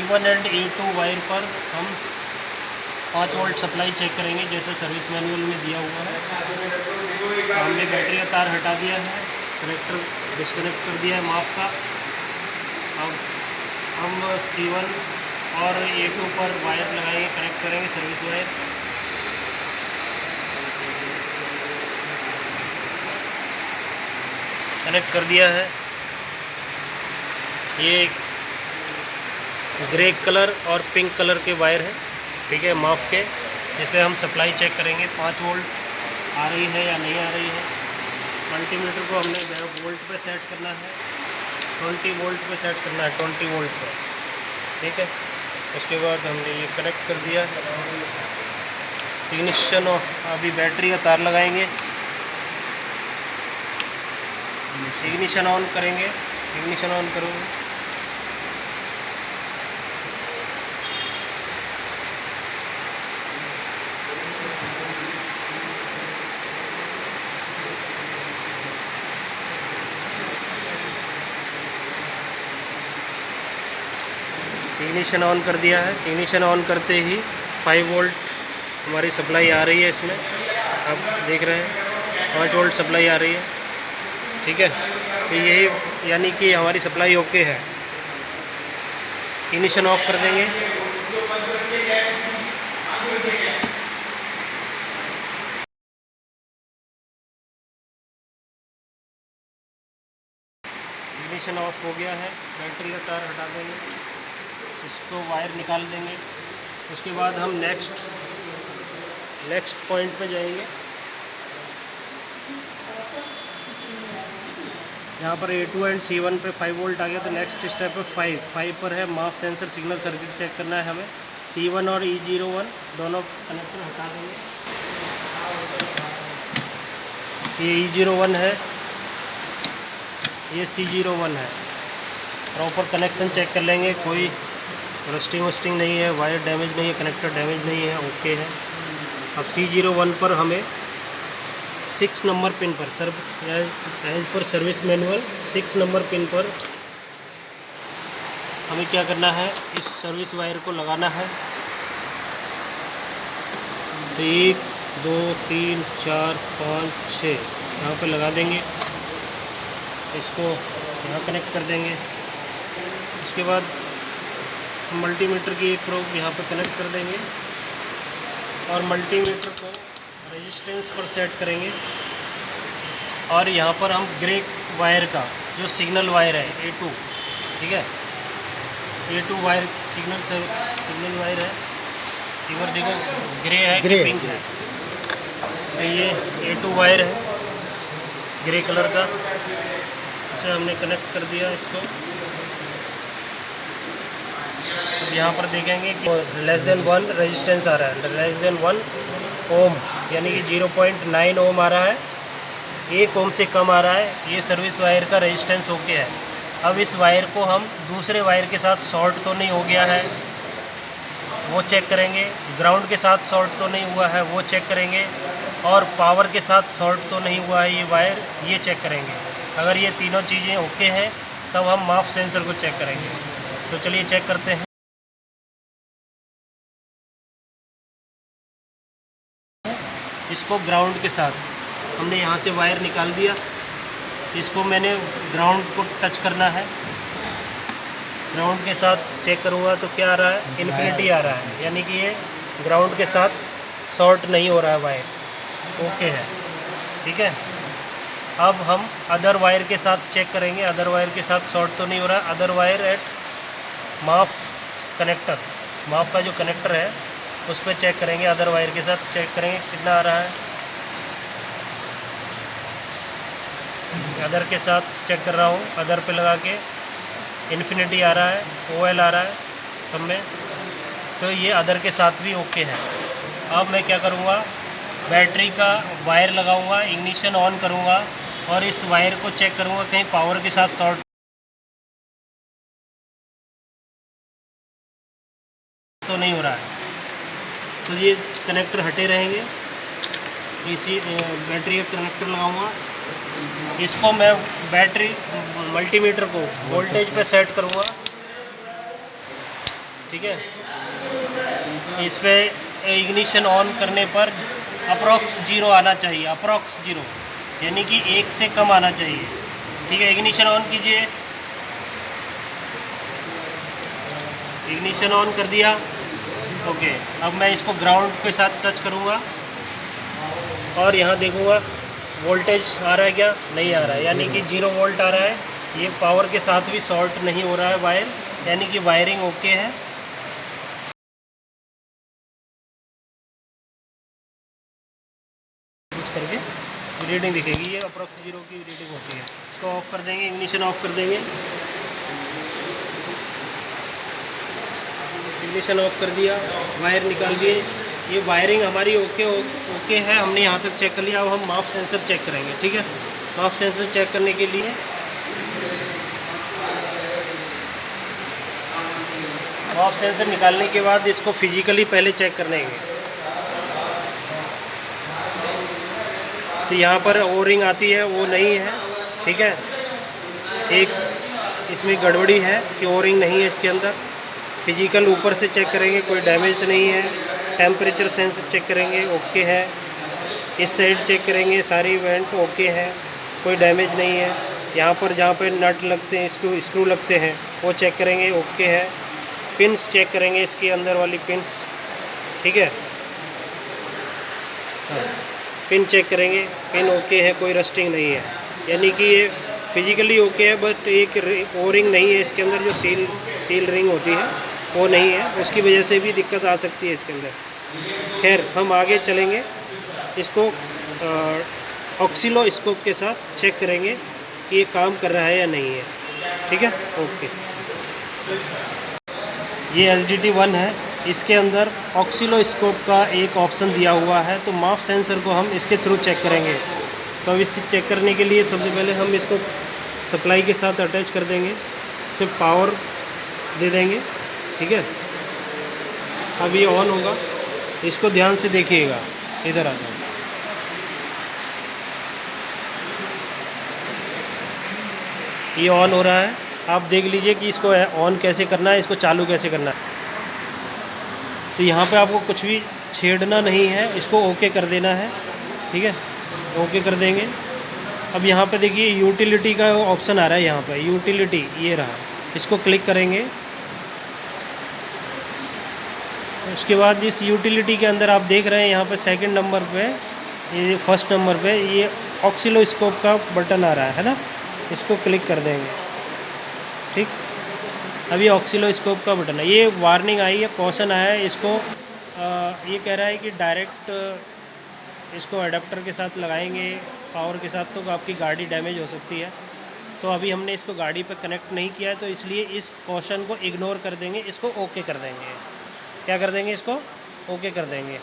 E1 and E2 wire पर हम 5 volt supply check करेंगे जैसे सर्विस मैनुअल में दिया हुआ है। हमने बैटरी का तार हटा दिया है, कनेक्टर डिस्कनेक्ट कर दिया है माफ का। अब हम C1 और A2 पर वायर लगाएंगे, कनेक्ट करेंगे सर्विस वायर। कनेक्ट कर दिया है। ये ग्रे कलर और पिंक कलर के वायर है, ठीक है, माफ के। इसमें हम सप्लाई चेक करेंगे 5 वोल्ट आ रही है या नहीं आ रही है। मल्टीमीटर को हमने वोल्ट पे सेट करना है, 20 वोल्ट पे सेट करना है, 20 वोल्ट पे, ठीक है। उसके बाद हमने ये कनेक्ट कर दिया। इग्निशन, अभी बैटरी का तार लगाएंगे, इग्निशन ऑन करेंगे। इग्निशन ऑन करूँगा, इग्निशन ऑन कर दिया है। इग्निशन ऑन करते ही 5 वोल्ट हमारी सप्लाई आ रही है। इसमें आप देख रहे हैं 5 वोल्ट सप्लाई आ रही है, ठीक है। तो यही यानी कि हमारी सप्लाई ओके है। इग्निशन ऑफ कर देंगे। इग्निशन ऑफ हो गया है। बैटरी का तार हटा देंगे, इसको वायर निकाल देंगे। उसके बाद हम नेक्स्ट पॉइंट पे जाएंगे। यहाँ पर A2 एंड C1 पे 5 वोल्ट आ गया, तो नेक्स्ट स्टेप पे 5 पर है माफ सेंसर सिग्नल सर्किट चेक करना है हमें। C1 और E01 दोनों कनेक्टर हटा देंगे। ये E01 है, ये C01 है। प्रॉपर कनेक्शन चेक कर लेंगे, कोई रस्टिंग वस्टिंग नहीं है, वायर डैमेज नहीं है, कनेक्टर डैमेज नहीं है, ओके है। अब C01 पर हमें 6 नंबर पिन पर as per service manual 6 number pin पर हमें क्या करना है, इस सर्विस वायर को लगाना है। तो 1 2 3 4 5 6 यहाँ पे लगा देंगे। इसको यहाँ कनेक्ट कर देंगे। उसके बाद मल्टीमीटर की एक प्रोब यहाँ पे कनेक्ट कर देंगे और मल्टीमीटर को रेजिस्टेंस पर सेट करेंगे। और यहाँ पर हम ग्रे वायर का जो सिग्नल वायर है A2, ठीक है, A2 वायर सिग्नल वायर है। इधर देखो ग्रे है कि पिंक है, तो ये A2 वायर है ग्रे कलर का। इसे हमने कनेक्ट कर दिया इसको। यहाँ पर देखेंगे कि <1 रेजिस्टेंस आ रहा है, <1 ओम यानी कि 0.9 ओम आ रहा है, 1 ओम से कम आ रहा है। ये सर्विस वायर का रेजिस्टेंस ओके है। अब इस वायर को हम दूसरे वायर के साथ शॉर्ट तो नहीं हो गया है वो चेक करेंगे, ग्राउंड के साथ शॉर्ट तो नहीं हुआ है वो चेक करेंगे, और पावर के साथ शॉर्ट तो नहीं हुआ है ये वायर, ये चेक करेंगे। अगर ये तीनों चीज़ें ओके हैं तब हम माफ सेंसर को चेक करेंगे। तो चलिए चेक करते हैं। इसको ग्राउंड के साथ हमने यहाँ से वायर निकाल दिया, इसको मैंने ग्राउंड को टच करना है। ग्राउंड के साथ चेक करूँगा तो क्या आ रहा है, इन्फिनिटी आ रहा है, यानी कि ये ग्राउंड के साथ शॉर्ट नहीं हो रहा है वायर, ओके है, ठीक है। अब हम अदर वायर के साथ चेक करेंगे, अदर वायर के साथ शॉर्ट तो नहीं हो रहा है। अदर वायर एट माफ कनेक्टर, माफ का जो कनेक्टर है उस पर चेक करेंगे, अदर वायर के साथ चेक करेंगे कितना आ रहा है। अदर के साथ चेक कर रहा हूँ, अदर पे लगा के इन्फिनिटी आ रहा है, OL आ रहा है सब में, तो ये अदर के साथ भी ओके है। अब मैं क्या करूँगा, बैटरी का वायर लगाऊंगा, इग्निशन ऑन करूँगा और इस वायर को चेक करूँगा कहीं पावर के साथ शॉर्ट तो नहीं हो रहा है। तो ये कनेक्टर हटे रहेंगे, इसी बैटरी का कनेक्टर लगाऊंगा। इसको मैं बैटरी मल्टीमीटर को वोल्टेज पे सेट करूंगा। ठीक है। इस पे इग्निशन ऑन करने पर अप्रॉक्स 0 आना चाहिए, अप्रॉक्स 0 यानी कि 1 से कम आना चाहिए। ठीक है, इग्निशन ऑन कीजिए। इग्निशन ऑन कर दिया। ओके, अब मैं इसको ग्राउंड के साथ टच करूँगा और यहाँ देखूँगा वोल्टेज आ रहा है क्या, नहीं आ रहा है, यानी कि 0 वोल्ट आ रहा है। ये पावर के साथ भी शॉर्ट नहीं हो रहा है वायर, यानी कि वायरिंग ओके है। कुछ करके रीडिंग दिखेगी, ये अप्रॉक्स 0 की रीडिंग होती है। इसको ऑफ कर देंगे, इग्निशन ऑफ कर देंगे। इग्निशन ऑफ कर दिया, वायर निकाल दिए। ये वायरिंग हमारी ओके है, हमने यहाँ तक चेक कर लिया। अब हम माप सेंसर चेक करेंगे। ठीक है, माप सेंसर चेक करने के लिए माप सेंसर निकालने के बाद इसको फिजिकली पहले चेक करने। तो यहाँ पर ओरिंग आती है, वो नहीं है। ठीक है, एक इसमें गड़बड़ी है कि ओरिंग नहीं है इसके अंदर। फिजिकल ऊपर से चेक करेंगे, कोई डैमेज तो नहीं है। टेम्परेचर सेंसर चेक करेंगे, ओके है। इस साइड चेक करेंगे, सारी वेंट ओके है, कोई डैमेज नहीं है। यहाँ पर जहाँ पे नट लगते हैं, इसको स्क्रू लगते हैं, वो चेक करेंगे, ओके है। पिन्स चेक करेंगे, इसके अंदर वाली पिन्स। ठीक है, पिन चेक करेंगे, पिन ओके है, कोई रस्टिंग नहीं है, यानी कि ये फिजिकली ओके है। बट एक ओ रिंग नहीं है इसके अंदर, जो सील रिंग होती है वो नहीं है, उसकी वजह से भी दिक्कत आ सकती है इसके अंदर। खैर, हम आगे चलेंगे, इसको ऑक्सीलोस्कोप के साथ चेक करेंगे कि ये काम कर रहा है या नहीं है। ठीक है, ओके। ये SDT1 है, इसके अंदर ऑक्सीलोस्कोप का एक ऑप्शन दिया हुआ है। तो माप सेंसर को हम इसके थ्रू चेक करेंगे। तो अब इसे चेक करने के लिए सबसे पहले हम इसको सप्लाई के साथ अटैच कर देंगे, सिर्फ पावर दे देंगे। ठीक है, अब ये ऑन होगा, इसको ध्यान से देखिएगा। इधर आ जाओ। ये ऑन हो रहा है, आप देख लीजिए कि इसको ऑन कैसे करना है, इसको चालू कैसे करना है। तो यहाँ पे आपको कुछ भी छेड़ना नहीं है, इसको ओके कर देना है। ठीक है, ओके कर देंगे। अब यहाँ पे देखिए यूटिलिटी का ऑप्शन आ रहा है, यहाँ पे यूटिलिटी ये रहा, इसको क्लिक करेंगे। उसके बाद इस यूटिलिटी के अंदर आप देख रहे हैं यहाँ पे सेकंड नंबर पे, ये फर्स्ट नंबर पे ये ऑक्सीलोस्कोप का बटन आ रहा है ना, इसको क्लिक कर देंगे। ठीक, अभी ऑक्सीलोस्कोप का बटन है। ये वार्निंग आई है, कॉशन आया है, इसको ये कह रहा है कि डायरेक्ट इसको अडेप्टर के साथ लगाएंगे पावर के साथ तो आपकी गाड़ी डैमेज हो सकती है। तो अभी हमने इसको गाड़ी पे कनेक्ट नहीं किया है, तो इसलिए इस कॉशन को इग्नोर कर देंगे, इसको ओके कर देंगे। क्या कर देंगे, इसको ओके कर देंगे।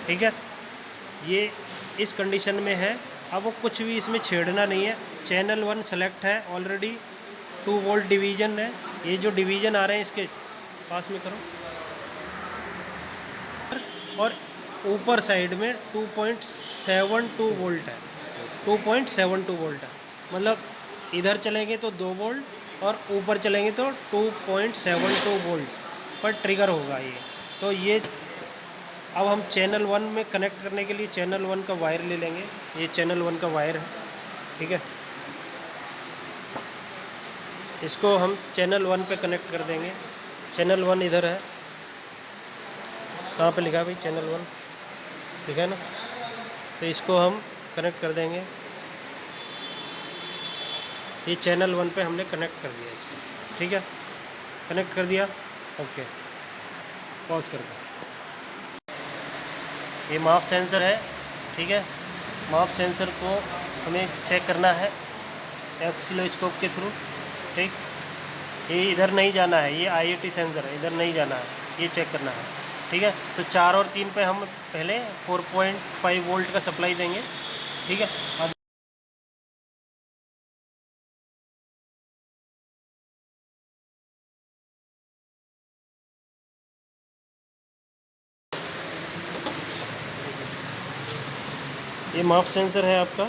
ठीक है, ये इस कंडीशन में है। अब वो कुछ भी इसमें छेड़ना नहीं है। चैनल 1 सेलेक्ट है ऑलरेडी, 2 वोल्ट डिवीज़न है। ये जो डिवीज़न आ रहे हैं इसके पास में करो, और ऊपर साइड में 2.72 वोल्ट है, 2.72 वोल्ट है। मतलब इधर चलेंगे तो 2 वोल्ट और ऊपर चलेंगे तो 2.72 वोल्ट पर ट्रिगर होगा ये। तो ये अब हम चैनल 1 में कनेक्ट करने के लिए चैनल 1 का वायर ले लेंगे। ये चैनल 1 का वायर है। ठीक है, इसको हम चैनल 1 पे कनेक्ट कर देंगे। चैनल 1 इधर है, कहाँ पे लिखा है भाई, चैनल 1 लिखा है ना, तो इसको हम कनेक्ट कर देंगे। ये चैनल 1 पे हमने कनेक्ट कर दिया इसको। ठीक है, कनेक्ट कर दिया, ओके। पॉज कर दो। ये माप सेंसर है। ठीक है, माप सेंसर को हमें चेक करना है ऑक्सीलोस्कोप के थ्रू। ठीक, ये इधर नहीं जाना है, ये IAT सेंसर है, इधर नहीं जाना है, ये चेक करना है। ठीक है, तो 4 और 3 पे हम पहले 4.5 वोल्ट का सप्लाई देंगे। ठीक है, अब ये माप सेंसर है आपका,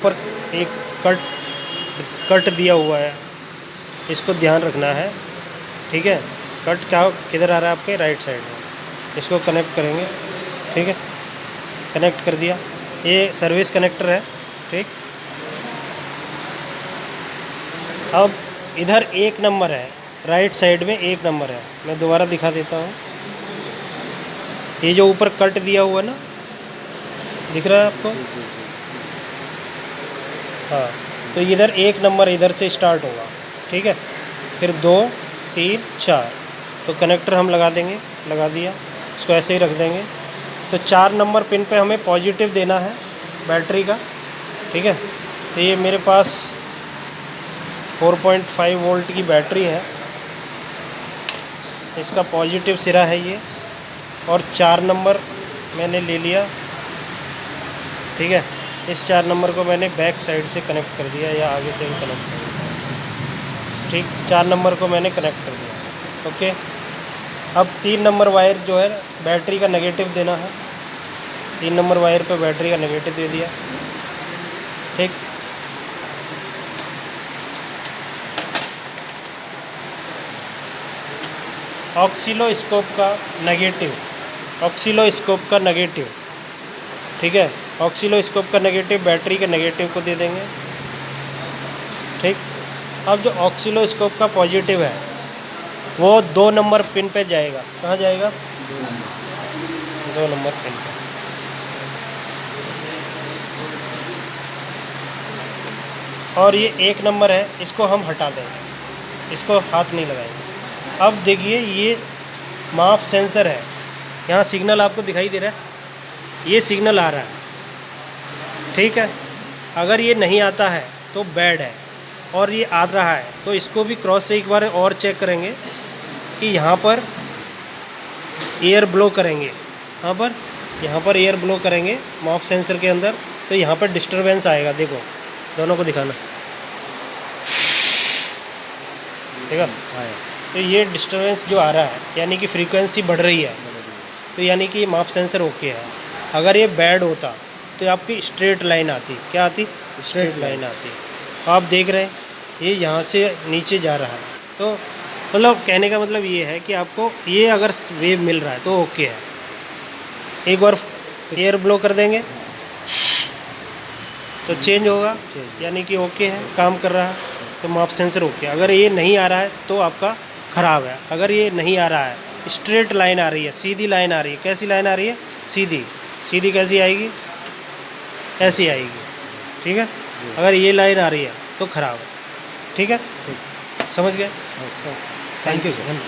पर एक कट दिया हुआ है, इसको ध्यान रखना है। ठीक है, कट क्या किधर आ रहा है आपके राइट साइड में, इसको कनेक्ट करेंगे। ठीक है, कनेक्ट कर दिया। ये सर्विस कनेक्टर है। ठीक, अब इधर 1 नंबर है, राइट साइड में 1 नंबर है। मैं दोबारा दिखा देता हूँ। ये जो ऊपर कट दिया हुआ ना, दिख रहा है आपको? हाँ, तो इधर 1 नंबर इधर से स्टार्ट होगा। ठीक है, फिर 2 3 4, तो कनेक्टर हम लगा देंगे। लगा दिया, इसको ऐसे ही रख देंगे। तो 4 नंबर पिन पे हमें पॉजिटिव देना है बैटरी का। ठीक है, तो ये मेरे पास 4.5 वोल्ट की बैटरी है, इसका पॉजिटिव सिरा है ये, और 4 नंबर मैंने ले लिया। ठीक है, इस 4 नंबर को मैंने बैक साइड से कनेक्ट कर दिया या आगे से भी कनेक्ट कर दिया। ठीक, 4 नंबर को मैंने कनेक्ट कर दिया। ओके, अब 3 नंबर वायर जो है बैटरी का नेगेटिव देना है। 3 नंबर वायर पे बैटरी का नेगेटिव दे दिया। ठीक, ऑक्सीलोस्कोप का नेगेटिव, ऑक्सीलोस्कोप का नेगेटिव। ठीक है, ऑक्सीलोस्कोप का नेगेटिव बैटरी के नेगेटिव को दे देंगे। ठीक, अब जो ऑक्सीलोस्कोप का पॉजिटिव है वो 2 नंबर पिन पे जाएगा। कहाँ जाएगा? 2 नंबर पिन पे। और ये 1 नंबर है, इसको हम हटा देंगे, इसको हाथ नहीं लगाएंगे। अब देखिए, ये माप सेंसर है, यहाँ सिग्नल आपको दिखाई दे रहा है, ये सिग्नल आ रहा है। ठीक है, अगर ये नहीं आता है तो बैड है, और ये आ रहा है तो इसको भी क्रॉस से एक बार और चेक करेंगे कि यहाँ पर एयर ब्लो करेंगे। यहाँ पर एयर ब्लो करेंगे माप सेंसर के अंदर, तो यहाँ पर डिस्टरबेंस आएगा। देखो, दोनों को दिखाना। ठीक है, तो ये डिस्टरबेंस जो आ रहा है यानी कि फ्रीक्वेंसी बढ़ रही है, तो यानी कि माप सेंसर ओके है। अगर ये बैड होता तो आपकी स्ट्रेट लाइन आती। क्या आती? स्ट्रेट लाइन आती। आप देख रहे हैं ये यहाँ से नीचे जा रहा है, तो मतलब कहने का मतलब ये है कि आपको ये अगर वेव मिल रहा है तो ओके है। एक बार एयर ब्लो कर देंगे तो चेंज होगा, यानी कि ओके है, काम कर रहा है, तो माप सेंसर ओके। अगर ये नहीं आ रहा है तो आपका ख़राब है। अगर ये नहीं आ रहा है, स्ट्रेट लाइन आ रही है, सीधी लाइन आ रही है। कैसी लाइन आ रही है? सीधी। सीधी कैसी आएगी? ऐसी आएगी। ठीक है, अगर ये लाइन आ रही है तो ख़राब है। ठीक है, समझ गए? Thank you sir.